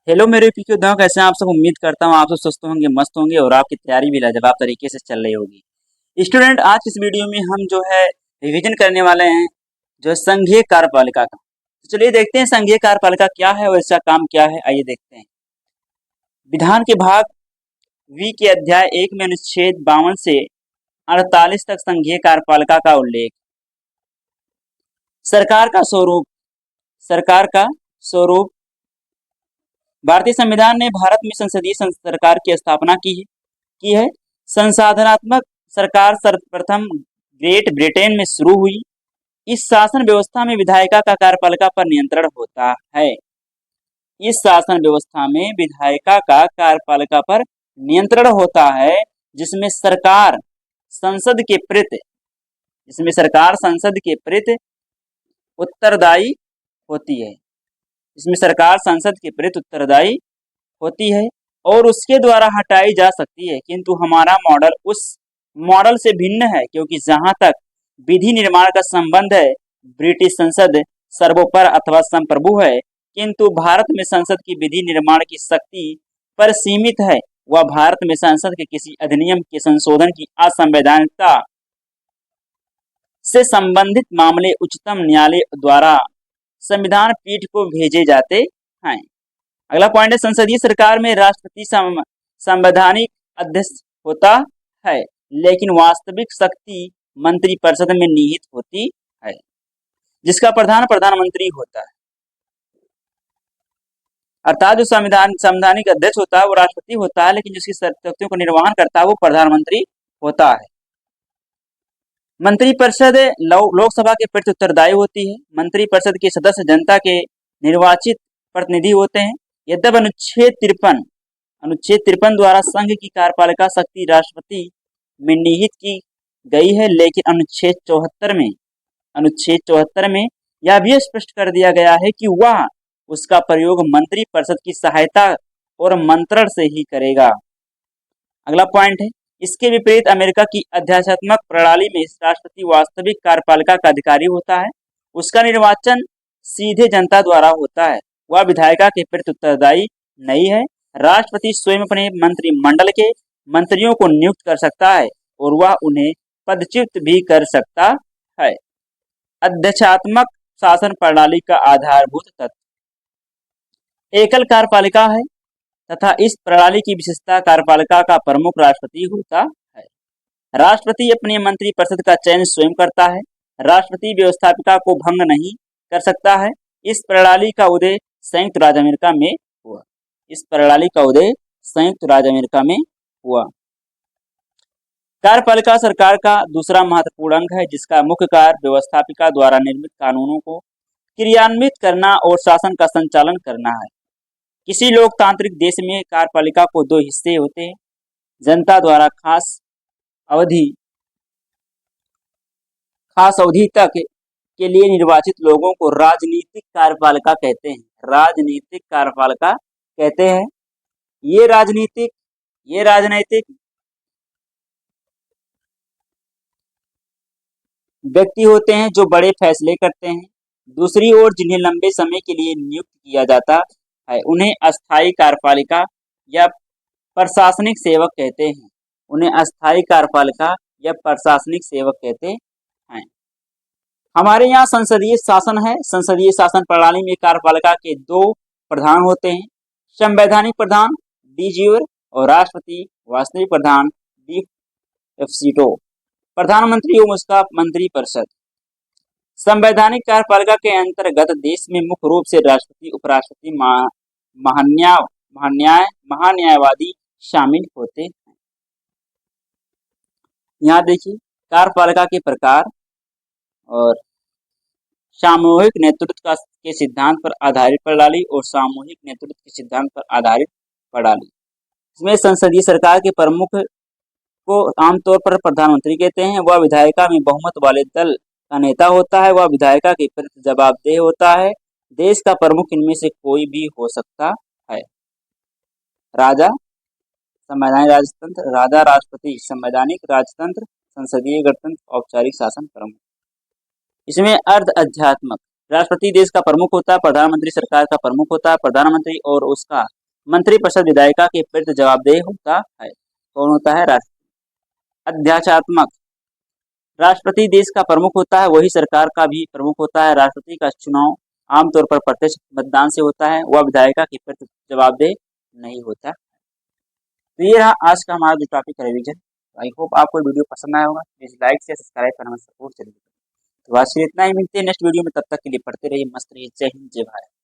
Hello मेरे पीके दांव, कैसे हैं आप सब। उम्मीद करता हूँ आप सब स्वस्थ होंगे, मस्त होंगे और आपकी तैयारी भी लाजवाब तरीके से चल रही होगी। स्टूडेंट, आज की इस वीडियो में हम जो है रिवीजन करने वाले हैं जो है संघीय कार्यपालिका का। तो चलिए देखते हैं संघीय कार्यपालिका क्या है और इसका काम क्या है। आइए देखते हैं। विधान के भाग वी के अध्याय 1 में अनुच्छेद 52 से 48 तक संघीय कार्यपालिका का उल्लेख। सरकार का स्वरूप। सरकार का स्वरूप। भारतीय संविधान ने भारत में संसदीय सरकार की स्थापना की है। संसाधनात्मक सरकार सर्वप्रथम ग्रेट ब्रिटेन में शुरू हुई। इस शासन व्यवस्था में विधायिका का कार्यपालिका पर नियंत्रण होता है। इस शासन व्यवस्था में विधायिका का कार्यपालिका पर नियंत्रण होता है, जिसमें सरकार संसद के प्रति उत्तरदायी होती है। इसमें सरकार संसद के प्रति उत्तरदायी होती है और उसके द्वारा हटाई जा सकती है, किंतु हमारा मॉडल उस मॉडल से भिन्न है, क्योंकि जहां तक विधि निर्माण का संबंध है ब्रिटिश संसद सर्वोपर अथवा संप्रभु है, किंतु भारत में संसद की विधि निर्माण की शक्ति पर सीमित है। वह भारत में संसद के किसी अधिनियम के संशोधन की असंवैधानिकता से संबंधित मामले उच्चतम न्यायालय द्वारा संविधान पीठ को भेजे जाते हैं। अगला पॉइंट है, संसदीय सरकार में राष्ट्रपति संवैधानिक अध्यक्ष होता है, लेकिन वास्तविक शक्ति मंत्रिपरिषद में निहित होती है, जिसका प्रधान प्रधानमंत्री होता है। अर्थात जो संवैधानिक अध्यक्ष होता है वो राष्ट्रपति होता है, लेकिन जिसकी शक्तियों का निर्वहन करता है वो प्रधानमंत्री होता है। मंत्रिपरिषद लोकसभा के प्रति उत्तरदायी होती है। मंत्रिपरिषद के सदस्य जनता के निर्वाचित प्रतिनिधि होते हैं। यद्यपि अनुच्छेद 53 द्वारा संघ की कार्यपालिका शक्ति राष्ट्रपति में निहित की गई है, लेकिन अनुच्छेद 74 में यह भी स्पष्ट कर दिया गया है कि वह उसका प्रयोग मंत्रिपरिषद की सहायता और मंत्रण से ही करेगा। अगला पॉइंट है, इसके विपरीत अमेरिका की अध्यात्मक प्रणाली में राष्ट्रपति वास्तविक कार्यपालिका का अधिकारी होता है। उसका निर्वाचन सीधे जनता द्वारा होता है। वह विधायिका के प्रति उत्तरदायी नहीं है। राष्ट्रपति स्वयं अपने मंत्रिमंडल के मंत्रियों को नियुक्त कर सकता है और वह उन्हें पदच्युत भी कर सकता है। अध्यक्षात्मक शासन प्रणाली का आधारभूत तत्व एकल कार्यपालिका है तथा इस प्रणाली की विशेषता कार्यपालिका का प्रमुख राष्ट्रपति होता है। राष्ट्रपति अपने मंत्रिपरिषद का चयन स्वयं करता है। राष्ट्रपति व्यवस्थापिका को भंग नहीं कर सकता है। इस प्रणाली का उदय संयुक्त राज्य अमेरिका में हुआ। कार्यपालिका सरकार का दूसरा महत्वपूर्ण अंग है, जिसका मुख्य कार्य व्यवस्थापिका द्वारा निर्मित कानूनों को क्रियान्वित करना और शासन का संचालन करना है। किसी लोकतांत्रिक देश में कार्यपालिका को दो हिस्से होते हैं। जनता द्वारा खास अवधि तक के लिए निर्वाचित लोगों को राजनीतिक कार्यपालिका कहते हैं। ये राजनीतिक व्यक्ति होते हैं जो बड़े फैसले करते हैं। दूसरी ओर जिन्हें लंबे समय के लिए नियुक्त किया जाता है उन्हें अस्थायी कार्यपालिका या प्रशासनिक सेवक कहते हैं। हमारे यहाँ संसदीय शासन है। संसदीय शासन प्रणाली में कार्यपालिका के दो प्रधान होते हैं, संवैधानिक प्रधान डी ज्यूर और राष्ट्रपति वास्तविक प्रधान डी एफसीटो। प्रधानमंत्री एवं उसका मंत्रिपरिषद। संवैधानिक कार्यपालिका के अंतर्गत देश में मुख्य रूप से राष्ट्रपति, उपराष्ट्रपति, महान्यायवादी शामिल होते हैं। यहाँ देखिए कार्यपालिका के प्रकार और सामूहिक नेतृत्व के सिद्धांत पर आधारित प्रणाली और सामूहिक नेतृत्व के सिद्धांत पर आधारित प्रणाली। इसमें संसदीय सरकार के प्रमुख को आमतौर पर प्रधानमंत्री कहते हैं। वह विधायिका में बहुमत वाले दल का नेता होता है। वह विधायिका के प्रति जवाबदेह होता है। देश का प्रमुख इनमें से कोई भी हो सकता है। राजा संवैधानिक राजतंत्र, राजा राष्ट्रपति संवैधानिक राजतंत्र, संसदीय गणतंत्र, औपचारिक शासन प्रमुख। इसमें अर्ध अध्यात्मक राष्ट्रपति देश का प्रमुख होता है। प्रधानमंत्री सरकार का प्रमुख होता है। प्रधानमंत्री और उसका मंत्रिपरिषद विधायिका के प्रति जवाबदेह होता है। कौन होता है? राष्ट्रपति। अध्याचात्मक, राष्ट्रपति देश का प्रमुख होता है, वही सरकार का भी प्रमुख होता है। राष्ट्रपति का चुनाव आमतौर पर प्रत्यक्ष मतदान से होता है, वह विधायिका के प्रति जवाबदेह नहीं होता। तो ये रहा आज का हमारा जो टॉपिक रिवीजन। आई होप आपको वीडियो पसंद आया होगा। प्लीज लाइक से सब्सक्राइब करना, सपोर्ट जरूर करें। तो आज से इतना ही, मिलते हैं नेक्स्ट वीडियो में, तब तक के लिए पढ़ते रहिए, मस्त रहिए। जय हिंद, जय भारत।